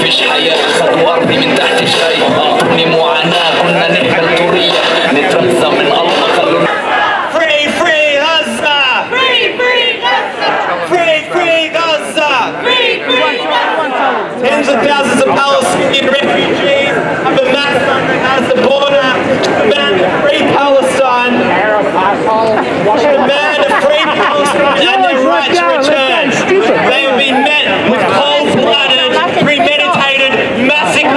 مش حياة خدوا أرضي من تحت شيء أعطوني معاناة كنا نقبل طورية نترمزة من الله خلونا Free, free Gaza! Free, free Gaza! Free, free Gaza! Free, free Gaza! Tens of thousands of Palestinian refugees have amassed on the Gaza border to demand free Palestine. Demand a free Palestine and their right to return. They have been met with cold-blooded, premeditated massacre.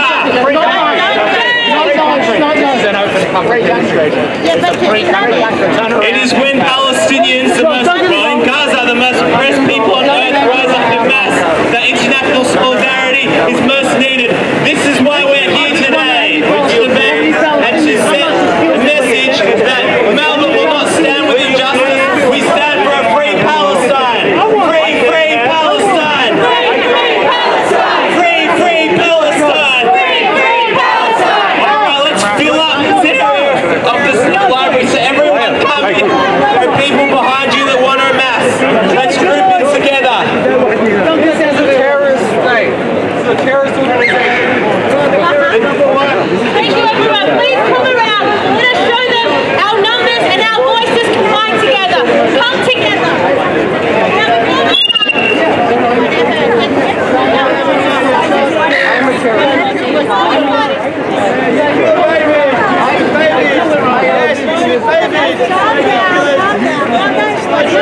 It is when Palestinians, in Gaza, the most oppressed people on earth, rise up in mass that international solidarity is most needed. This is why we're here today, and to send a message that Melbourne will not stand with injustice. We stand for a free Palestine. Free, free Palestine. Free, free Palestine. Free, free Palestine. Free, free Palestine. All right, let's fill up this area of this library so everyone come in. There are people behind you that want to amass. Let's group in together. This is a terrorist state. This is a terrorist organization. Thank you everyone. Please come around. Let us show them our numbers and our voices combine together. Come together.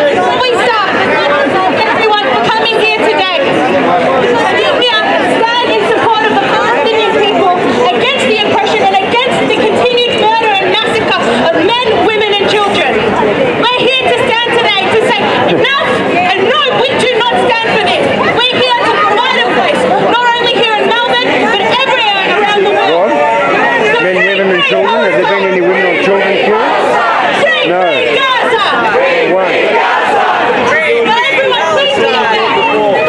Before we start, everyone for coming here today. We stand in support of the Palestinian people against the oppression and against the continued murder and massacre of men, women and children. We're here to stand today to say enough and no, we do not stand for this. We're here to provide a voice, not only here in Melbourne, but everywhere around the world. Men, women and children? Have there been any women or children killed? No. Gaza! One. But everyone, please be up there.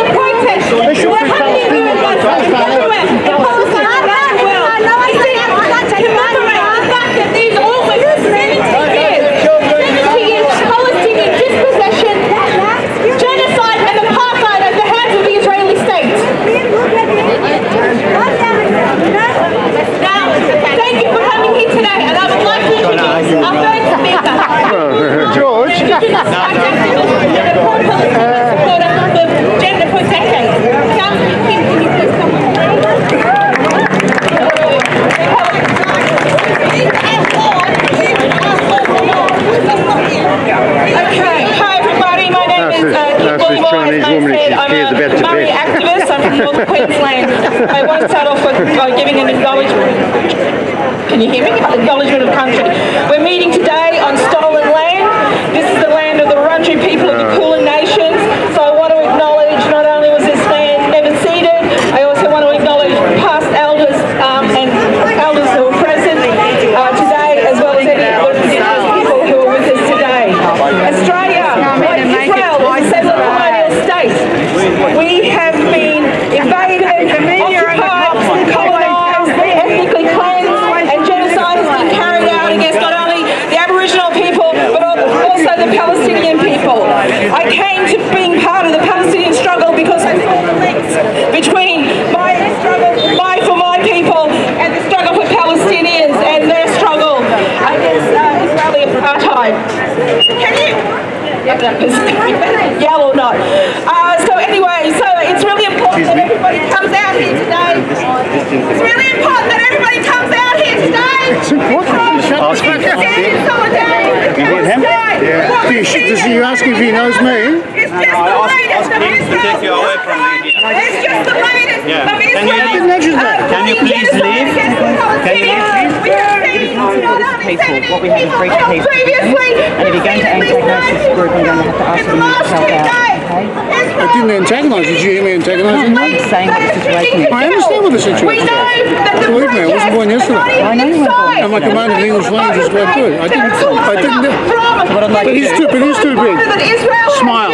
The protest. We're hungry everywhere. In Palestine, around the world. I see to commemorate the fact that these almost 70 years Palestinian dispossession, genocide and apartheid at the hands of the Israeli state. Now, thank you for coming here today, and I would like to introduce our first speaker. George? Supporter of gender for decades. Councillor Kim, can you please come on? Okay, hi everybody, my name is Kim Williams. I'm a Murray activist, I'm from North Queensland. I want to start off by giving an acknowledgement. Can you hear me? Acknowledgement of country. We're meeting today on stolen land. This is the land of the Wurundjeri people of the Kulin Nations. So I want to acknowledge not only was this land never ceded, I also want to acknowledge past elders and elders who are present today, as well as any other Indigenous people who are with us today. Australia, like Israel, is a settler colonial state. We have been invaded, occupied, colonised, ethnically cleansed, and genocide has been carried out against not only the Aboriginal people, but also the Palestinian people. I came to being part of the Palestinian struggle because I saw the links between my struggle for my people and the struggle for Palestinians and their struggle against Israeli apartheid. Can you yell or not? So anyway, so it's really important that everybody comes out here today. It's really important that everybody comes out here today. It's important. Stand in solidarity with Palestine. Does he ask if he knows me? It's just the latest of Israel. It's just the latest of Israel. Can you please leave? Can you leave? What we have is breach of peace. And if you're going to antagonise this group, I'm going to have to ask you to move yourself out. Okay? I didn't antagonise. Did you hear me antagonising? I'm saying what the situation is. I understand what the situation is. Believe me, I wasn't born yesterday. I know you weren't born. And my command of English language is quite good. I didn't What I'd like but he's too big. Smile.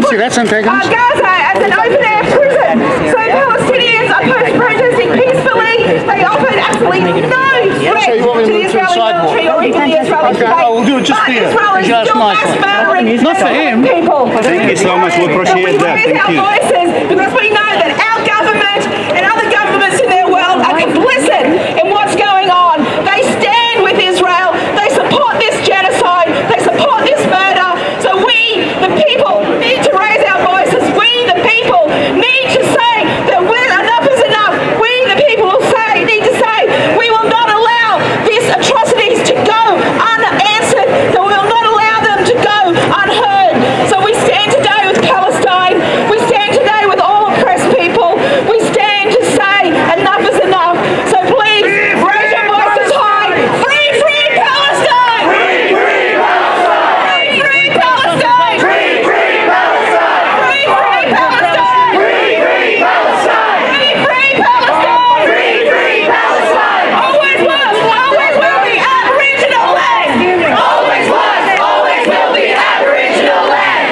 See, that's antagonist. Gaza as an open-air prison. So Palestinians opposed protesting peacefully. They offered absolutely no threat to the Israeli military or even the Israeli state. Okay, we'll do it just for you. Israel is Just still mass nicely. murdering Not for him. people. Thank you so much. We appreciate that. Thank you. Because we know that our government government and other governments in their world are complicit in what's going on. They stand with Israel. They support this genocide. They support this murder. So we, the people, need to raise our voices. We, the people, need to say that enough is enough. We, the people, need to say we will not allow these atrocities to go unanswered. That we will not allow them to go unheard. So we stand today with Palestine. We stand today with all oppressed people. We stand to say enough is enough. So please raise your voices high. Free, free Palestine! Free, free Palestine! Free, free Palestine! Free, free Palestine! Free, free Palestine! Free, free Palestine! Free, free Palestine! Free, free Palestine! Always was, always will be Aboriginal land! Always was, always will be Aboriginal land!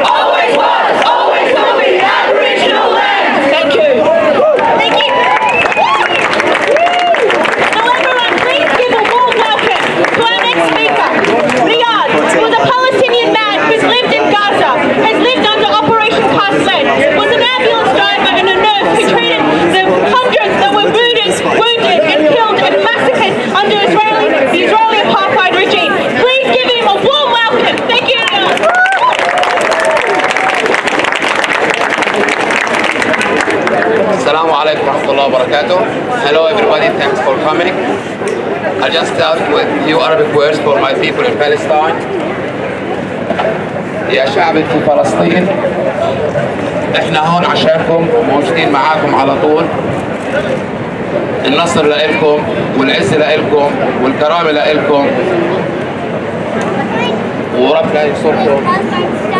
Always was, always will be Aboriginal land! Thank you. Thank you. Now everyone, please give a warm welcome to our next speaker. Riyadh was a Palestinian man who's lived in Gaza, has lived under Operation Castlet, was an ambulance driver and a nurse who treated the hundreds that were wounded and killed and massacred under the Israeli apartheid regime. Please give him a warm welcome. Thank you, Riyadh. Assalamu alaikum warahmatullahi wabarakatuh. Hello everybody, thanks for coming. I'll just start with a few Arabic words for my people in Palestine. يا شعبي في فلسطين، احنا هون عشانكم، موجودين معاكم على طول. النصر لإلكم والعز لإلكم والكرامة لإلكم، وربنا ينصركم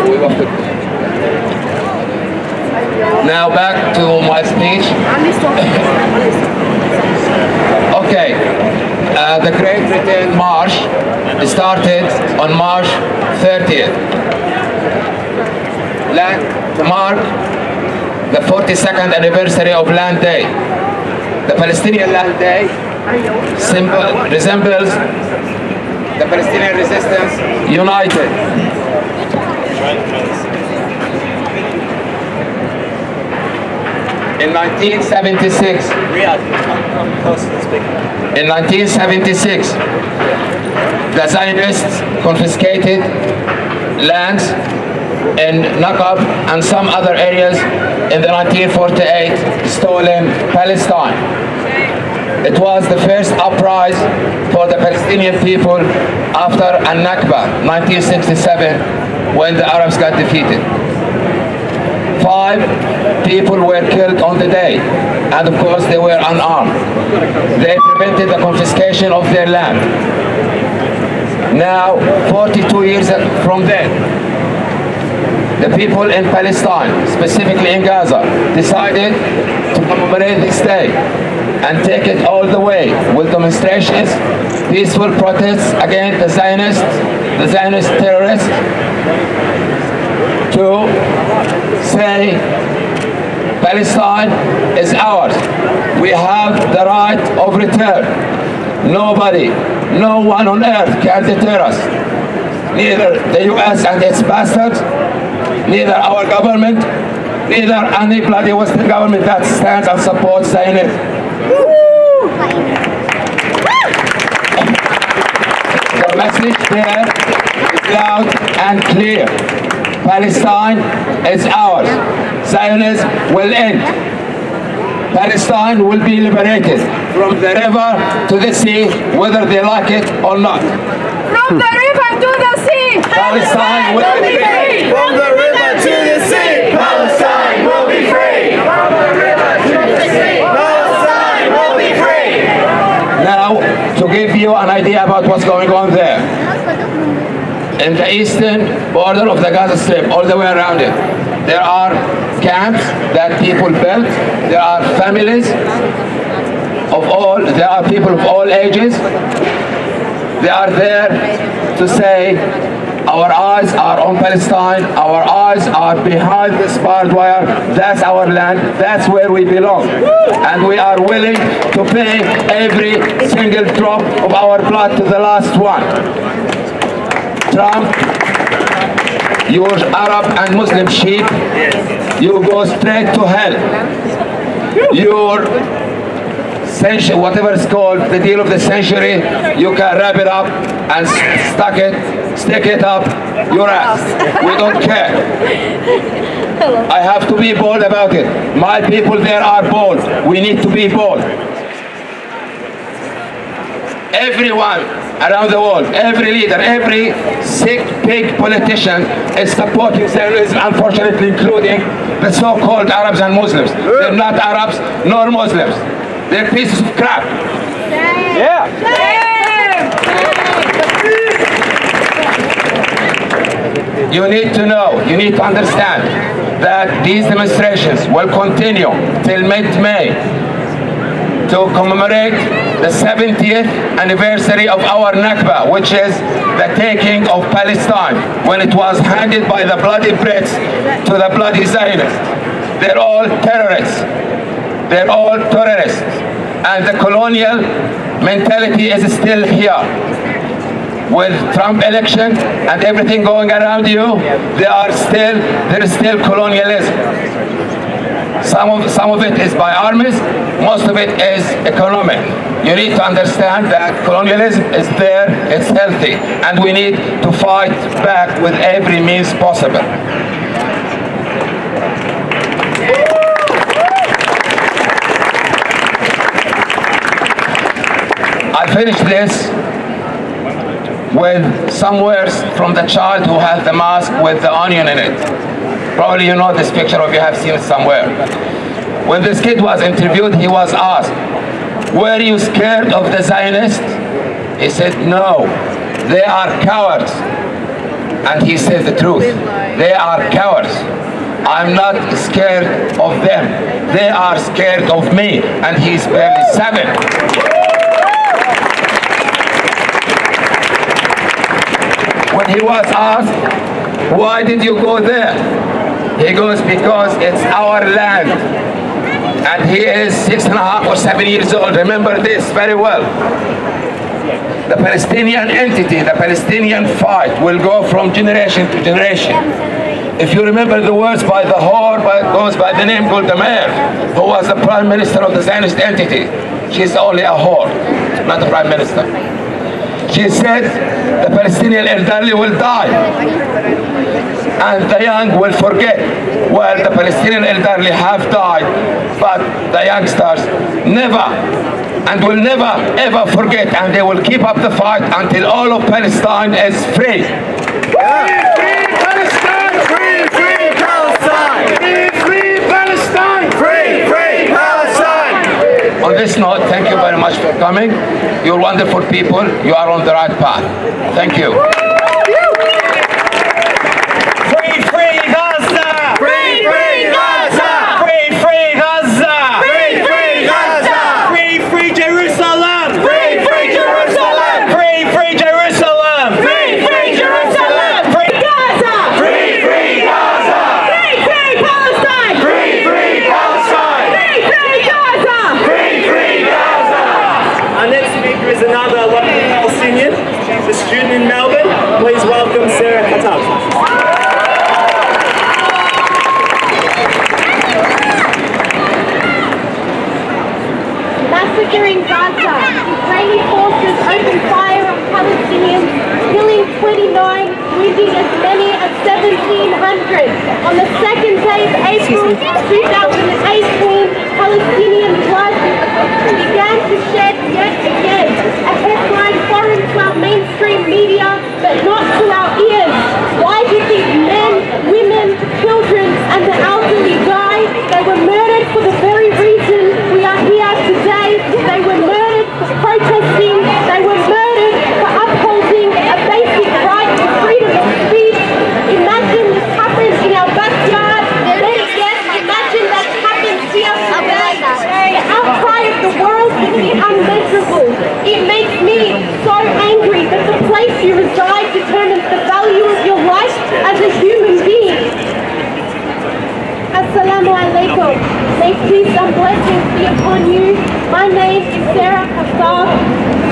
ويوفقكم. Now back to my speech. Okay, the Great Britain March started on March 30th. To mark the 42nd anniversary of Land Day. The Palestinian Land Day resembles the Palestinian resistance united. In 1976, the Zionists confiscated lands in Nakab and some other areas in the 1948 stolen Palestine. It was the first uprising for the Palestinian people after Al-Nakba, 1967, when the Arabs got defeated. 5 people were killed on the day, and of course they were unarmed. They prevented the confiscation of their land. Now, 42 years from then, the people in Palestine, specifically in Gaza, decided to commemorate this day and take it all the way with demonstrations, peaceful protests against the Zionist terrorists, to say Palestine is ours. We have the right of return. Nobody, no one on earth can deter us. Neither the US and its bastards, neither our government, neither any bloody Western government that stands and supports Zionism. The message there is loud and clear. Palestine is ours. Zionism will end. Palestine will be liberated from the river to the sea, whether they like it or not. From the river to the sea, Palestine will be free. From the river to the sea, Palestine will be free. From the river to the sea, Palestine will be free. Now, to give you an idea about what's going on there. In the eastern border of the Gaza Strip, all the way around it, there are camps that people built. There are families of all, there are people of all ages. They are there to say, our eyes are on Palestine, our eyes are behind this barbed wire, that's our land, that's where we belong. And we are willing to pay every single drop of our blood to the last one. Trump, you Arab and Muslim sheep, you go straight to hell. your century, whatever it's called, the deal of the century, you can wrap it up and stick it up your ass. We don't care. I have to be bold about it. My people there are bold. We need to be bold. Everyone around the world, every leader, every sick pig politician is supporting terrorism, unfortunately including the so-called Arabs and Muslims. They're not Arabs nor Muslims. They're pieces of crap. Yeah. You need to know, you need to understand that these demonstrations will continue till mid-May to commemorate the 70th anniversary of our Nakba, which is the taking of Palestine, when it was handed by the bloody Brits to the bloody Zionists. They're all terrorists. They're all terrorists. And the colonial mentality is still here. With Trump election and everything going around you, there is still colonialism. Some of it is by armies, most of it is economic. You need to understand that colonialism is there, it's healthy, and we need to fight back with every means possible. I finished this with some words from the child who had the mask with the onion in it. Probably you know this picture or you have seen it somewhere. When this kid was interviewed, he was asked, were you scared of the Zionists? He said, no, they are cowards. And he said the truth, they are cowards. I'm not scared of them. They are scared of me. And he's barely 7. When he was asked, why did you go there? He goes, because it's our land. And he is 6.5 or 7 years old. Remember this very well. The Palestinian entity, the Palestinian fight will go from generation to generation. If you remember the words by the whore, goes by the name Golda Meir, who was the prime minister of the Zionist entity. She's only a whore, not the prime minister. She said the Palestinian elderly will die and the young will forget. Well, the Palestinian elderly have died, but the youngsters never and will never ever forget, and they will keep up the fight until all of Palestine is free. Free Palestine! Free Palestine! Free Palestine! Free Palestine! On this note, thank you very much for coming. You're wonderful people. You are on the right path. Thank you. Free Gaza! Free Gaza! Free Gaza! Free Gaza! Free Jerusalem! Free Jerusalem! Free Jerusalem! Free Jerusalem! Free Gaza! Free Gaza! Free Palestine! Free Palestine! Free Gaza! Free Gaza! Our next speaker is another local Palestinian. She's a student in Melbourne. Please welcome Sarah Khattab. Massacring Gaza. Israeli forces opened fire on Palestinians, killing 29, wounding as many as 1,700. On the second day of April 2018, Palestinian blood began to shed yet again. A headline foreign to our mainstream media, but not to our ears. Why did these men, women, children, and the elderly die? They were murdered for the very reason we are here today. They were murdered for protesting. They were murdered for upholding a basic right to freedom of speech. Imagine this happens in our backyard. Yes, imagine that happens here today. The outcry of the world will be unmeasurable. It makes me so angry that the place you reside determines the value of your life as a human being. Assalamu alaikum. May peace and blessings be upon you. My name is Sarah Khattab.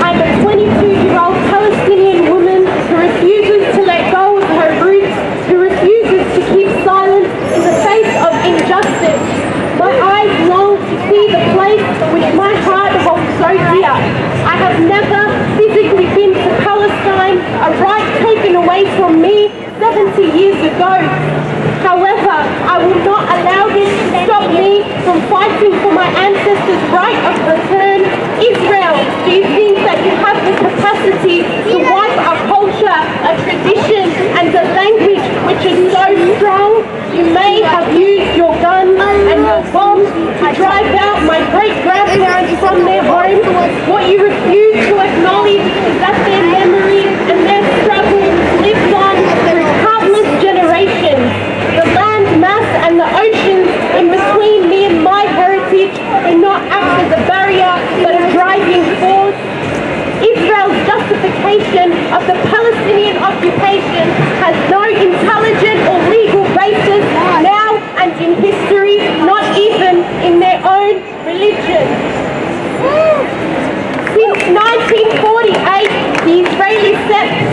I'm a 22-year-old Palestinian woman who refuses to let go of her roots, who refuses to keep silent in the face of injustice. My eyes long to see away from me 70 years ago. However, I will not allow this to stop me from fighting for my ancestors' right of return. Israel, do you think that you have the capacity to wipe a culture, a tradition, and a language which is so strong? You may have used your guns and your bombs to drive out my great-grandparents from their home. What you refuse to acknowledge is that their memory and their struggle lives on through countless generations. The land mass and the oceans in between me and my heritage do not act as a barrier but a driving force. Israel's justification of the Palestinian occupation has no intelligent or legal basis now and in history, not even in their own religion. Since 1948, the Israeli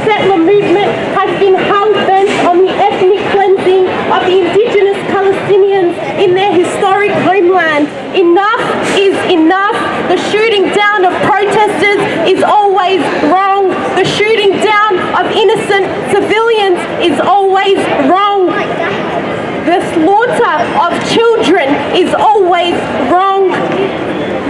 settler movement has been hell-bent on the ethnic cleansing of the indigenous Palestinians in their historic homeland. Enough is enough. The shooting down of protesters is always wrong. The shooting down of innocent civilians is always wrong. The slaughter of children is always wrong.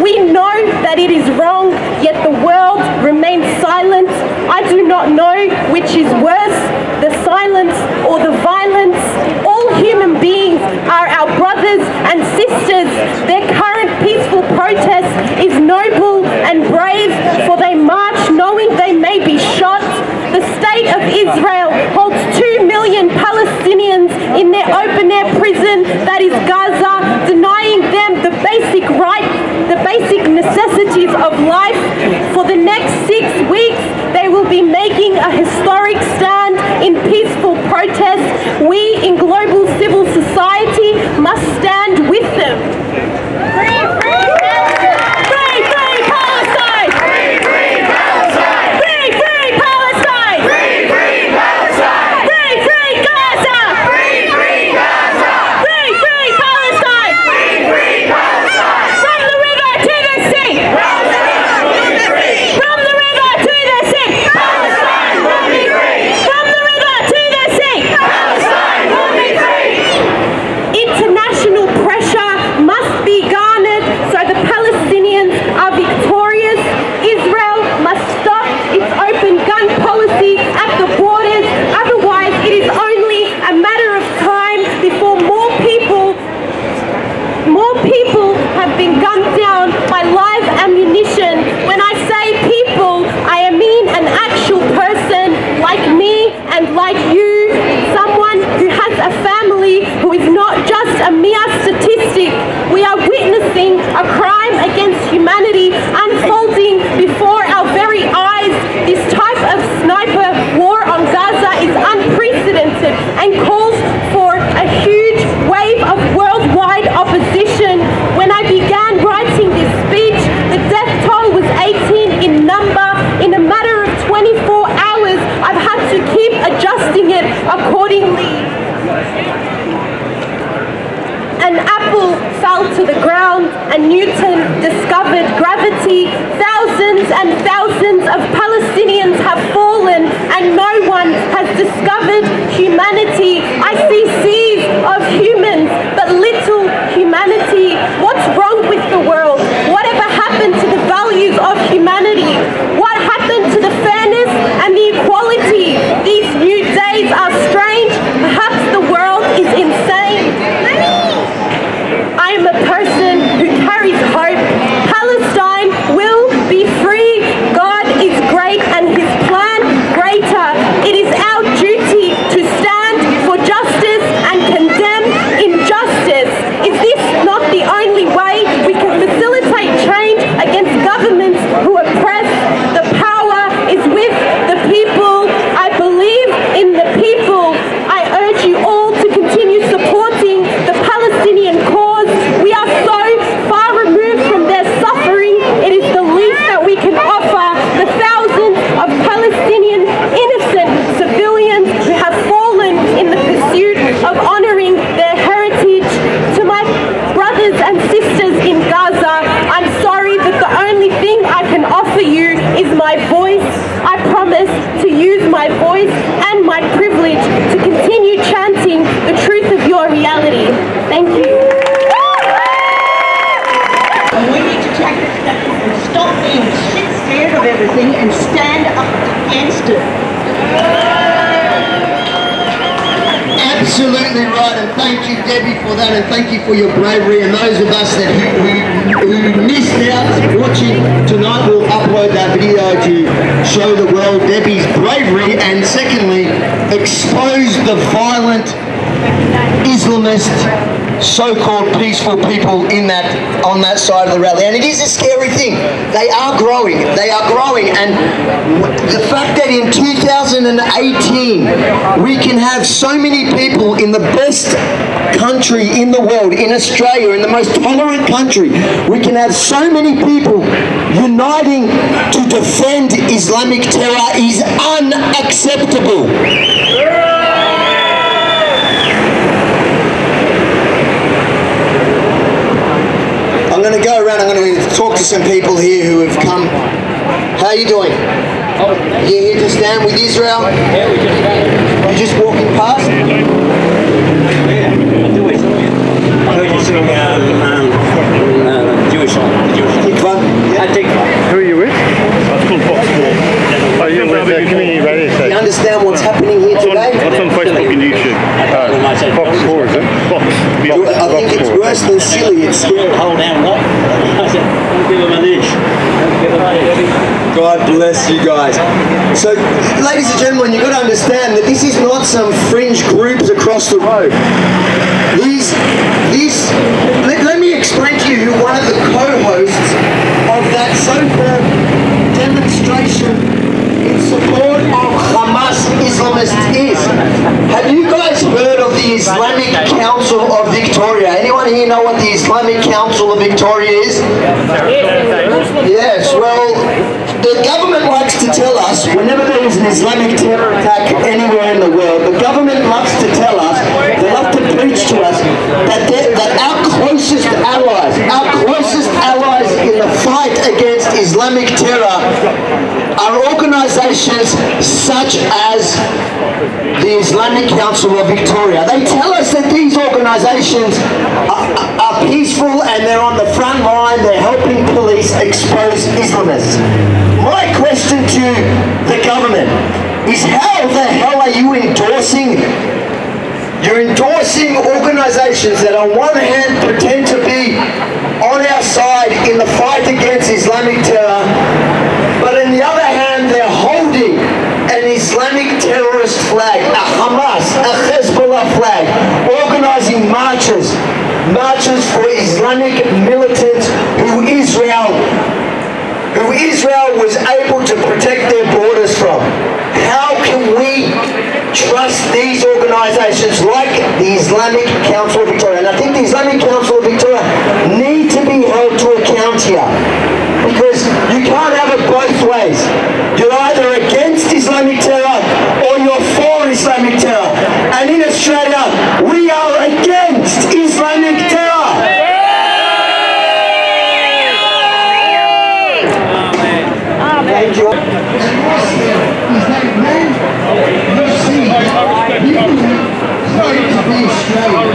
We know that it is wrong, yet the world remains silent. I do not know which is worse, the silence or the violence. All human beings are our brothers and sisters. Their current peaceful protest is noble and brave, for they march knowing they may be shot. The state of Israel holds 2 million Palestinians in their open-air prison, that is Gaza, denying them the basic rights, the basic necessities of life. For the next 6 weeks, they will be making a historic stand in peaceful protest. We in global civil society must stand with them. Free, free Palestine! Free, free Palestine! Free, free Palestine! Free, free Palestine! Free, free Palestine! Free, free Gaza! Free, free Gaza! Free, free Palestine! Free, free Palestine! From the river to the sea! Palestine will be free! From the river to the sea! Palestine will be free! From the river to the sea! Palestine will be free! International pressure must be garnered so the Palestinians are victorious. Israel must stop its open gun policy at the borders. Otherwise, it is only a matter of time before more people have been gunned down by live ammunition. When I say people, I mean an actual person like me and like you, someone who has a family, who is not just a mere statistic. We are witnessing a crime against humanity unfolding before our very eyes. This type of sniper war on Gaza is unprecedented and calls for a huge wave of worldwide opposition. When I began writing this speech, the death toll was 18 in number. In a matter of 24 hours, I've had to keep adjusting it accordingly. An apple fell to the ground and Newton discovered gravity. Thousands and thousands of Palestinians have fallen and no one has discovered humanity. I see seas of humans but little humanity. What's wrong with the world? Whatever happened to the values of humanity? What happened to the fairness and the equality? These new days are strange. Perhaps the world is insane. I am a person who carries hope. Palestine will be free. God is great and his plan greater. It is our duty to stand for justice and condemn injustice. Is this not the only way we can facilitate change against governments who oppress? The power is with the people. I believe in the people. I urge you all to continue supporting the Palestinian cause. We are so far removed from their suffering. It is the least that we can offer the thousands of Palestinian innocent civilians who have fallen in the pursuit of honoring their heritage. To my brothers and sisters in Gaza, I'm sorry that the only thing I can offer you is my voice. I promise to use my voice and my privilege to continue chanting the truth of your reality. Thank you. And we need to take a step and stop being shit scared of everything and stand up against it. Absolutely right, and thank you, Debbie, for that, and thank you for your bravery. And those of us that who missed out watching tonight, will upload that video to show the world Debbie's bravery, and secondly, expose the violent Islamist so-called peaceful people on that side of the rally. And it is a scary thing. They are growing, and the fact that in 2018 we can have so many people in the best country in the world, in Australia, in the most tolerant country, we can have so many people uniting to defend Islamic terror is unacceptable. I'm going to go around, I'm going to talk to some people here who have come. How are you doing? You here to stand with Israel? You're just walking past? Jewish. Who are you with? It's called Fox 4. Are you with the community radio Do you station? understand what's happening here today? It's on Facebook and YouTube. Fox 4, is it? Fox. I think it's worse than silly, it's scary. Hold down, what? Don't give them an inch. God bless you guys. So, ladies and gentlemen, you've got to understand that this is not some fringe groups across the road. Let me explain to you who one of the co-hosts of that so-called demonstration in support of Hamas Islamists is. Have you guys heard of the Islamic Council of Victoria? Anyone here know what the Islamic Council of Victoria is? Yes, well, the government likes to tell us, whenever there is an Islamic terror attack anywhere in the world, the government loves to tell us, they love to preach to us, that our closest allies in the fight against Islamic terror are organisations such as the Islamic Council of Victoria. They tell us that these organisations are peaceful and they're on the front line, they're helping police expose Islamists. My question to the government is, how the hell are you endorsing? You're endorsing organisations that on one hand pretend to be on our side in the fight against Islamic terror, but on the other hand they're holding an Islamic terrorist flag, a Hamas, a Hezbollah flag, organising marches for Islamic militants who Israel was able to protect their borders from. How can we trust these organisations like the Islamic Council of Victoria? And I think the Islamic Council of Victoria need to be held to account here, because you can't have it both ways. You're either against Islamic terror or you're for Islamic terror. And in Australia, we are against Islamic terror. Thank you. Is that man? You see, people claim to be Australian.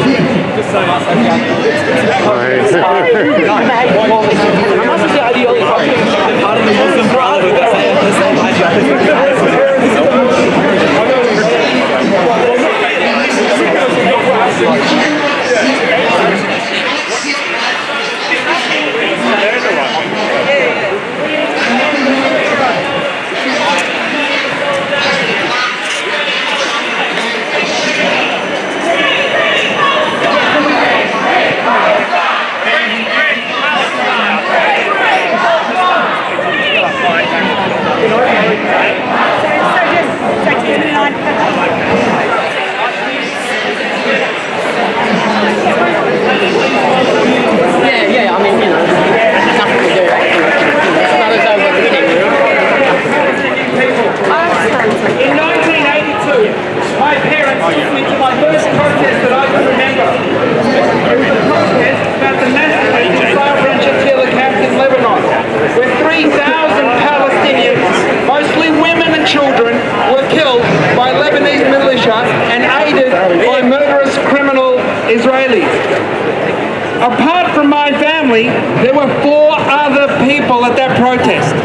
protest.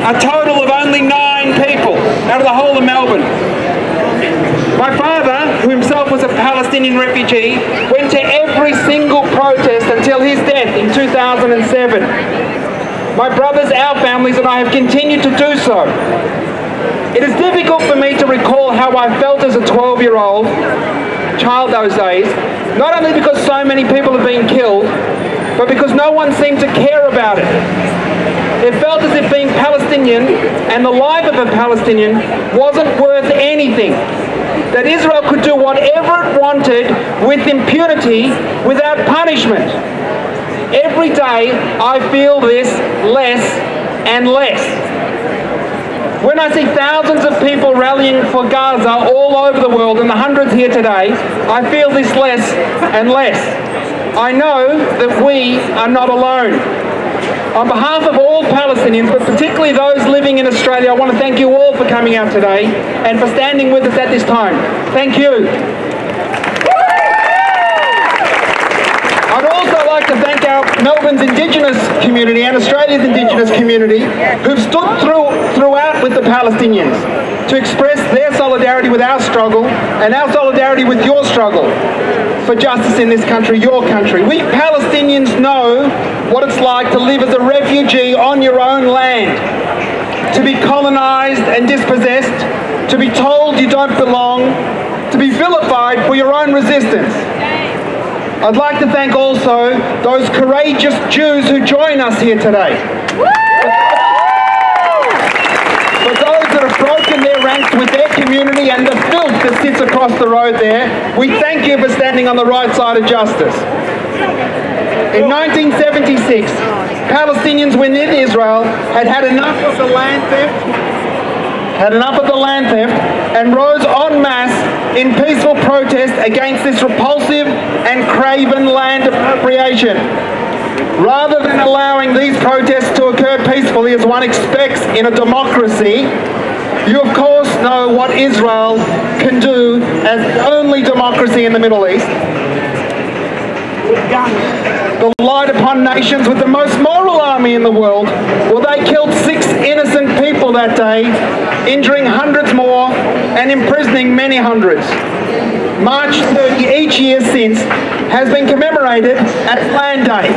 A total of only 9 people out of the whole of Melbourne. My father, who himself was a Palestinian refugee, went to every single protest until his death in 2007. My brothers, our families, and I have continued to do so. It is difficult for me to recall how I felt as a 12-year-old child those days, not only because so many people have been killed, but because no one seemed to care about it. It felt as if being Palestinian and the life of a Palestinian wasn't worth anything. That Israel could do whatever it wanted with impunity without punishment. Every day I feel this less and less. When I see thousands of people rallying for Gaza all over the world and the hundreds here today, I feel this less and less. I know that we are not alone. On behalf of all Palestinians, but particularly those living in Australia, I want to thank you all for coming out today and for standing with us at this time. Thank you. I'd also like to thank our Melbourne's Indigenous community and Australia's Indigenous community who've stood throughout with the Palestinians to express their solidarity with our struggle and our solidarity with your struggle for justice in this country, your country. We Palestinians know what it's like to live as a refugee on your own land, to be colonised and dispossessed, to be told you don't belong, to be vilified for your own resistance. I'd like to thank also those courageous Jews who join us here today. For those that have broken their ranks with their community and the filth that sits across the road there, we thank you for standing on the right side of justice. In 1976, Palestinians within Israel had enough of the land theft, and rose en masse in peaceful protest against this repulsive and craven land appropriation. Rather than allowing these protests to occur peacefully as one expects in a democracy, you of course know what Israel can do as the only democracy in the Middle East. The light upon nations with the most moral army in the world. Well, they killed 6 innocent people that day, injuring hundreds more and imprisoning many hundreds. March 30 each year since has been commemorated as Land Day.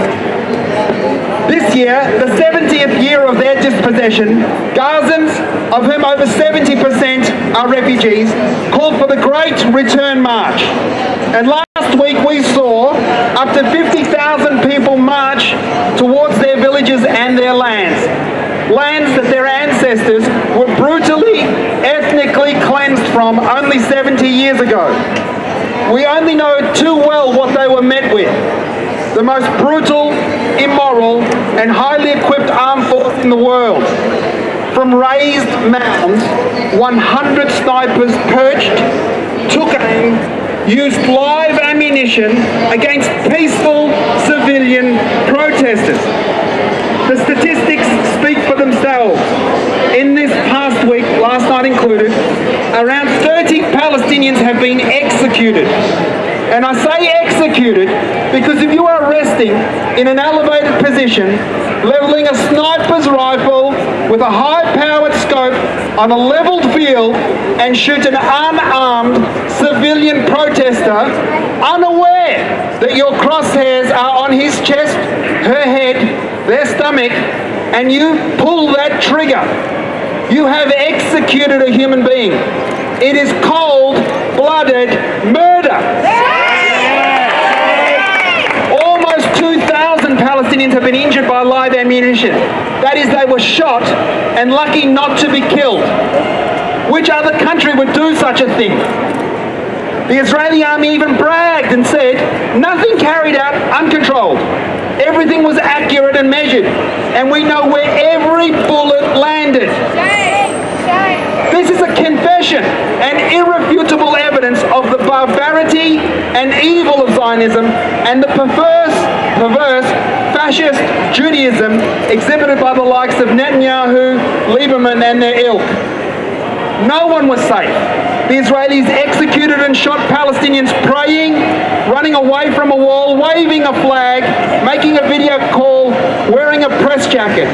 This year, the 70th year of their dispossession, Gazans, of whom over 70% are refugees, called for the Great Return March. And last week we saw up to 50,000 people march towards their villages and their lands. Lands that their ancestors were brutally, ethnically cleansed from only 70 years ago. We only know too well what they were met with. The most brutal, immoral, and highly equipped armed force in the world. From raised mounds, 100 snipers perched, took aim, used live ammunition against peaceful civilian protesters. The statistics speak for themselves. In this past week, last night included, around 30 Palestinians have been executed. And I say executed because if you are resting in an elevated position, levelling a sniper's rifle with a high-powered scope on a leveled field and shoot an unarmed civilian protester, unaware that your crosshairs are on his chest, her head, their stomach, and you pull that trigger, you have executed a human being. It is cold-blooded murder. Almost 2,000 Palestinians have been injured by live ammunition. That is, they were shot and lucky not to be killed. Which other country would do such a thing? The Israeli army even bragged and said, nothing carried out uncontrolled. Everything was accurate and measured, and we know where every bullet landed. This is a confession and irrefutable evidence of the barbarity and evil of Zionism and the perverse fascist Judaism exhibited by the likes of Netanyahu, Lieberman and their ilk. No one was safe. The Israelis executed and shot Palestinians praying, running away from a wall, waving a flag, making a video call, wearing a press jacket.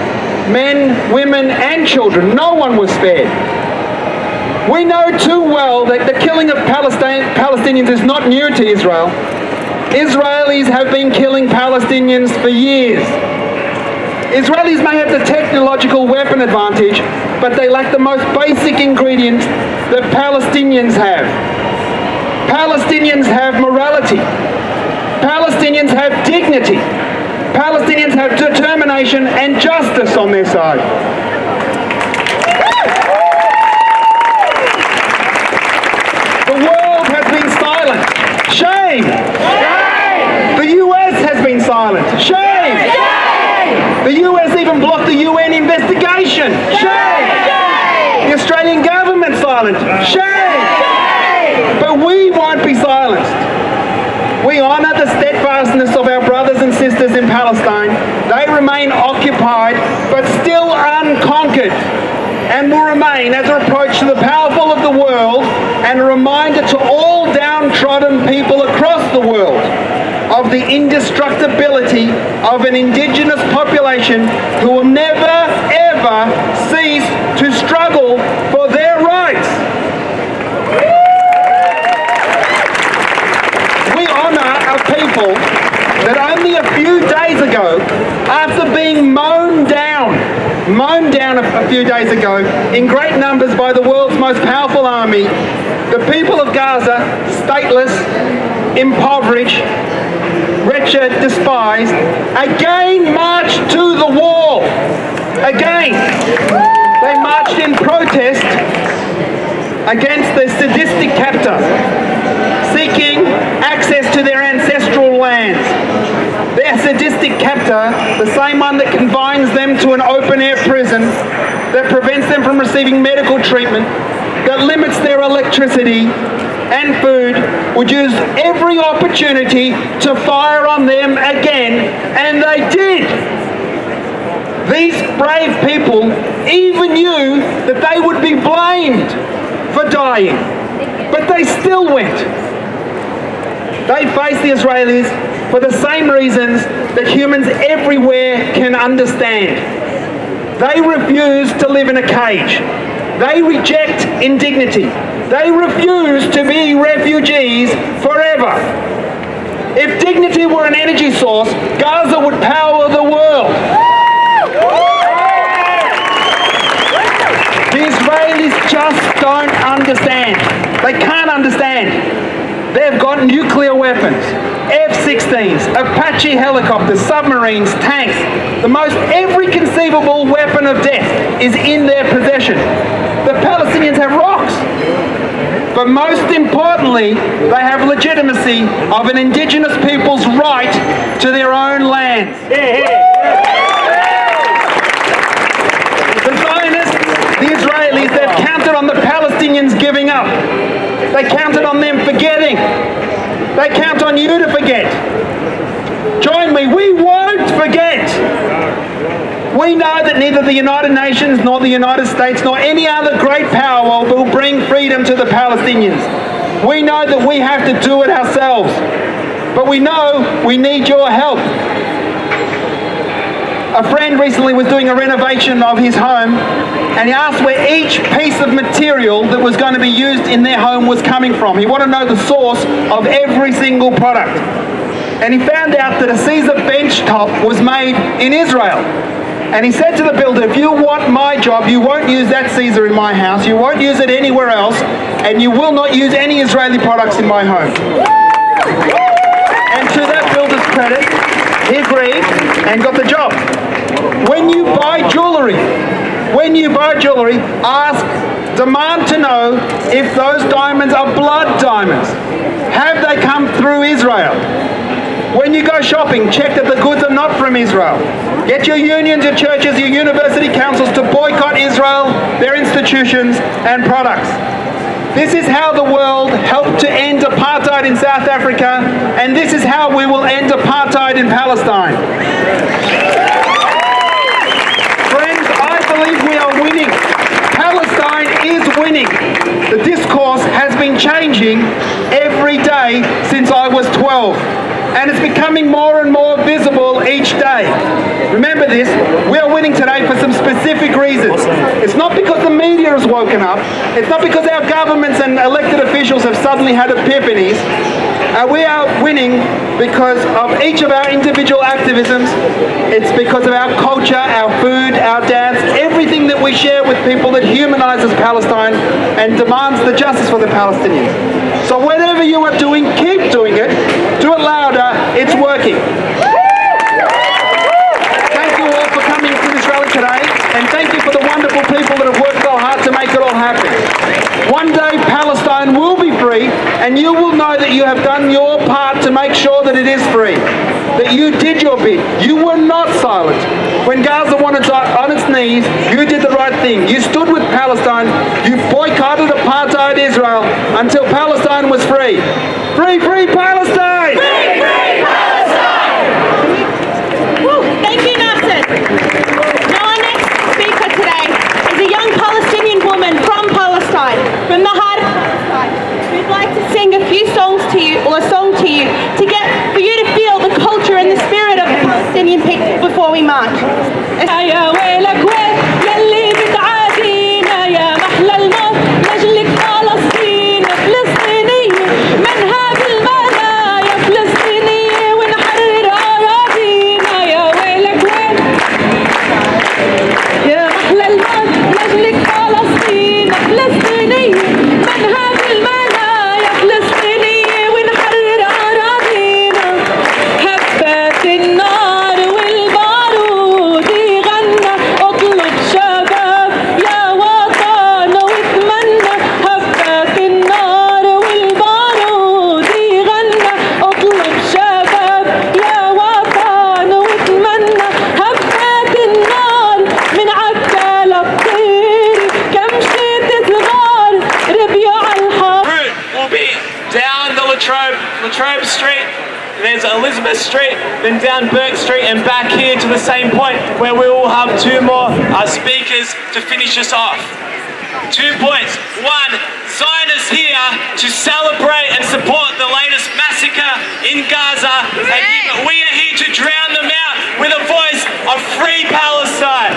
men, women and children. No one was spared. We know too well that the killing of Palestinians is not new to Israel. Israelis have been killing Palestinians for years. Israelis may have the technological weapon advantage, but they lack the most basic ingredient that Palestinians have. Palestinians have morality. Palestinians have dignity. Palestinians have determination and justice on their side. The world has been silent. Shame! Shame! The US has been silent. Shame! Shame! The US even blocked the UN investigation. Shame! Shame! The Australian government silent. Shame! Shame! But we won't be silenced. We honour the steadfastness of our brothers and sisters in Palestine. They remain occupied, but still unconquered, and will remain as a reproach to the powerful of the world and a reminder to all downtrodden people across the world of the indestructibility of an indigenous population who will never, ever cease to struggle for their rights. We honour a people that only a few days ago, after being mown down a few days ago in great numbers by the world's most powerful army, the people of Gaza, stateless, impoverished, wretched, despised, again marched to the wall. Again. They marched in protest against the sadistic captor, seeking access to their ancestral lands. Their sadistic captor, the same one that confines them to an open-air prison, that prevents them from receiving medical treatment, that limits their electricity and food, would use every opportunity to fire on them again, and they did. These brave people even knew that they would be blamed for dying, but they still went. They faced the Israelis for the same reasons that humans everywhere can understand. They refuse to live in a cage. They reject indignity. They refuse to be refugees forever. If dignity were an energy source, Gaza would power the world. The Israelis just don't understand. They can't understand. They've got nuclear weapons, F-16s, Apache helicopters, submarines, tanks. Every conceivable weapon of death is in their possession. The Palestinians have rocks. But most importantly, they have legitimacy of an indigenous people's right to their own lands. The Zionists, the Israelis, they've counted on the Palestinians giving up. They counted on them forgetting. They count on you to forget. Join me, we won't forget. We know that neither the United Nations nor the United States nor any other great power will bring freedom to the Palestinians. We know that we have to do it ourselves. But we know we need your help. A friend recently was doing a renovation of his home, and he asked where each piece of material that was going to be used in their home was coming from. He wanted to know the source of every single product. And he found out that a Caesar bench top was made in Israel. And he said to the builder, if you want my job, you won't use that Caesar in my house, you won't use it anywhere else, and you will not use any Israeli products in my home. And to that builder's credit, he agreed and got the job. When you buy jewellery, demand to know if those diamonds are blood diamonds. Have they come through Israel? When you go shopping, check that the goods are not from Israel. Get your unions, your churches, your university councils to boycott Israel, their institutions and products. This is how the world helped to end apartheid in South Africa, and this is how we will end apartheid in Palestine. Friends, I believe we are winning. Palestine is winning. The discourse has been changing every day since I was 12. And it's becoming more and more visible each day. Remember this, we are winning today for some specific reasons. It's not because the media has woken up. It's not because our governments and elected officials have suddenly had epiphanies. We are winning because of each of our individual activisms. It's because of our culture, our food, our dance, everything that we share with people that humanises Palestine and demands the justice for the Palestinians. So whatever you are doing, keep doing it. Do it louder. It's working. Thank you all for coming to this rally today, and thank you for the wonderful people that have worked so hard to make it all happen. One day Palestine will be free, and you will know that you have done your part to make sure that it is free. That you did your bit. You were not silent. When Gaza wanted to on its knees, you did the right thing. You stood with Palestine. You boycotted apartheid Israel until Palestine was free. Free, free Palestine! Free, free Palestine! Woo, thank you, Nasser. Now our next speaker today is a young Palestinian woman from Palestine, from the heart of Palestine. We'd like to sing a few songs to you, or a song to you, for you to feel the culture and the spirit of the Palestinian people before we march. Latrobe Street, there's Elizabeth Street, then down Burke Street and back here to the same point where we will have two more speakers to finish us off. 2 points. One, Zion is here to celebrate and support the latest massacre in Gaza, and we are here to drown them out with a voice of free Palestine.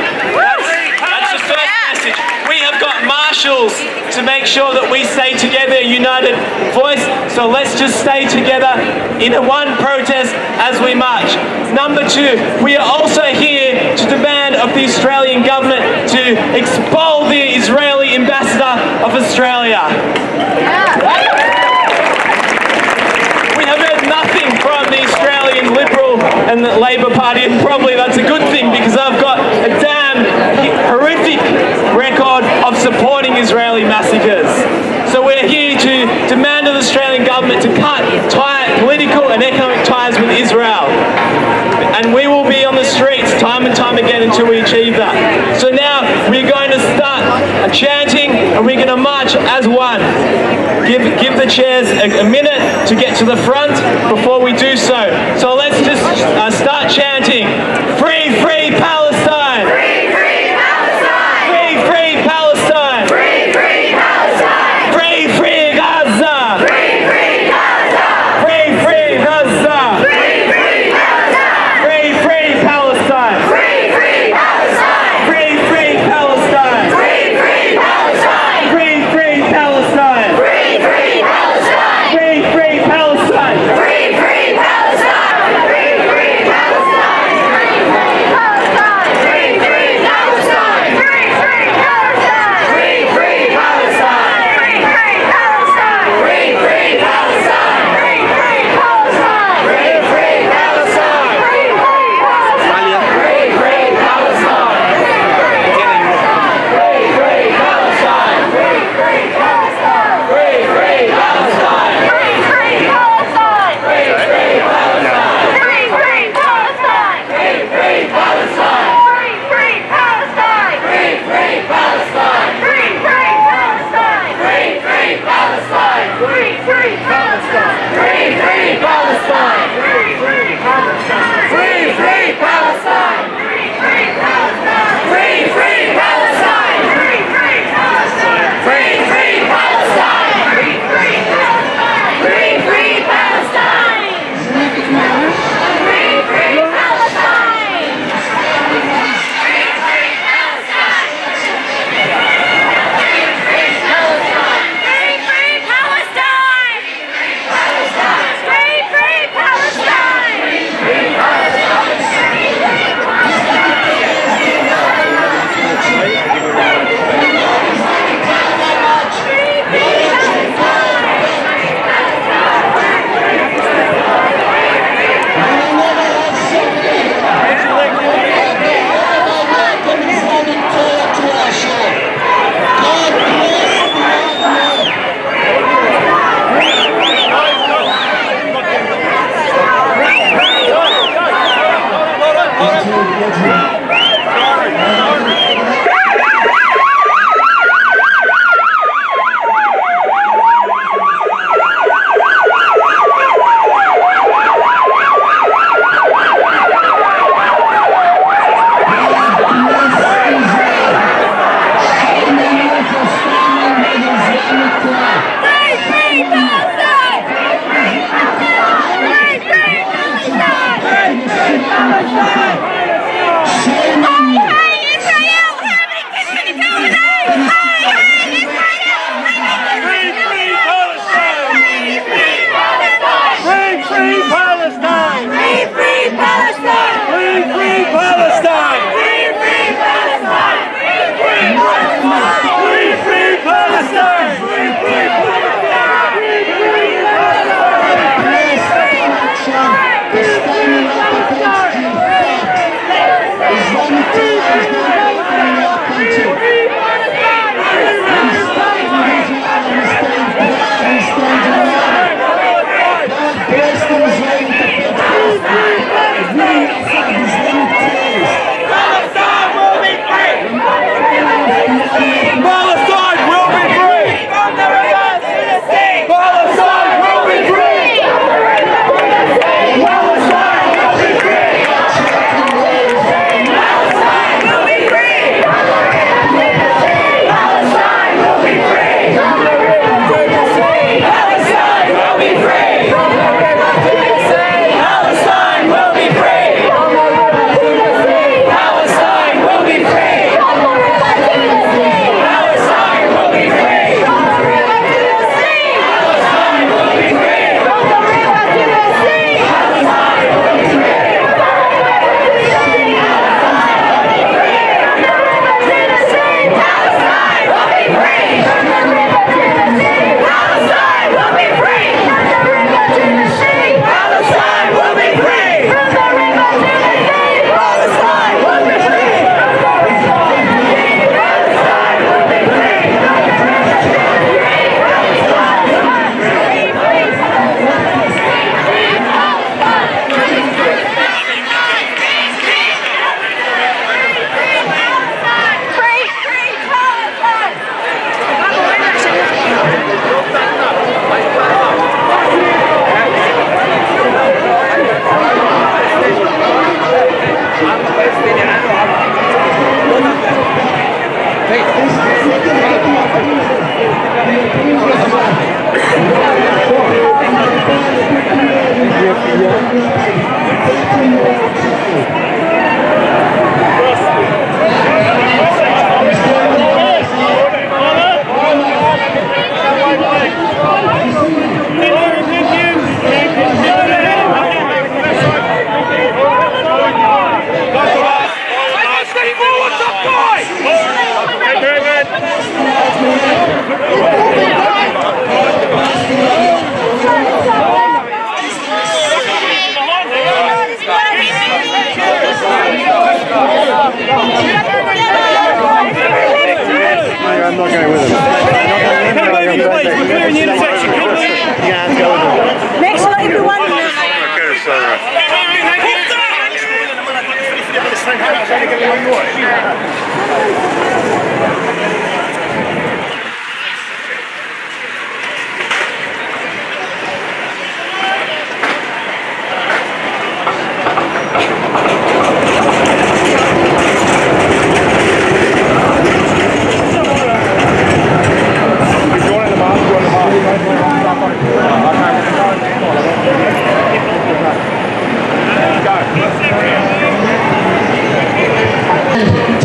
That's the first message. We have got marshals to make sure that we stay together, a united voice, so let's just stay together in one protest as we march. Number 2, we are also here to demand of the Australian government to expel the Israeli ambassador of Australia. We have heard nothing from the Australian Liberal and the Labor Party, and probably that's a good thing because I've got a damn horrific record of supporting Israeli massacres. So we're here to demand of the Australian government to cut political and economic ties with Israel. And we will be on the streets time and time again until we achieve that. So now we're going to start chanting and we're going to march as one. Give the chairs a minute to get to the front before we do so. So let's just start chanting. Free, free Palestine! Free, free Palestine! Free, free Palestine! Free, free Palestine! Free, free Gaza! Free, free Gaza! Free, free Gaza! Free, free Gaza! Free, free Palestine! Free, free Palestine! Free, free Palestine! Free, free Palestine! Free, free Palestine! Free, free Palestine! Free, free Palestine! Free, free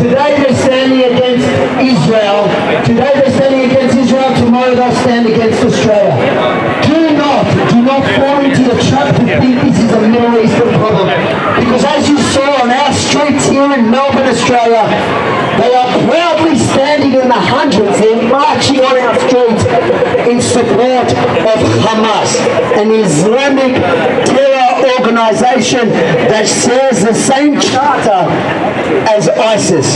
Today they're standing against Israel. Today they're standing against Israel. Tomorrow they'll stand against Australia. Do not fall into the trap to think this is a Middle Eastern problem. Because as you saw on our streets here in Melbourne, Australia, they are proudly standing in the hundreds. They're marching on our streets in support of Hamas, an Islamic terror organisation that shares the same charter as ISIS.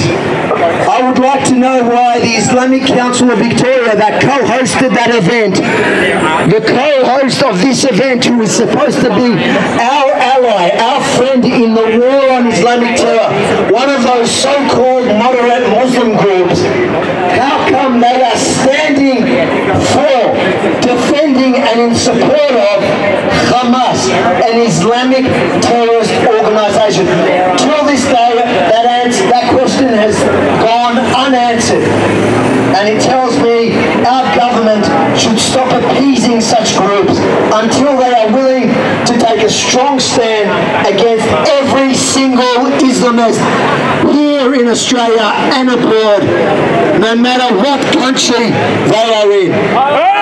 I would like to know why the Islamic Council of Victoria that co-hosted that event, the co-host of this event who is supposed to be our ally, our friend in the war on Islamic terror, one of those so-called moderate Muslim groups, how come they are standing for, defending and in support of Hamas, an Islamic terrorist organisation? Till this day, that question has gone unanswered, and it tells me our government should stop appeasing such groups until they are willing to take a strong stand against every single Islamist here in Australia and abroad, no matter what country they are in.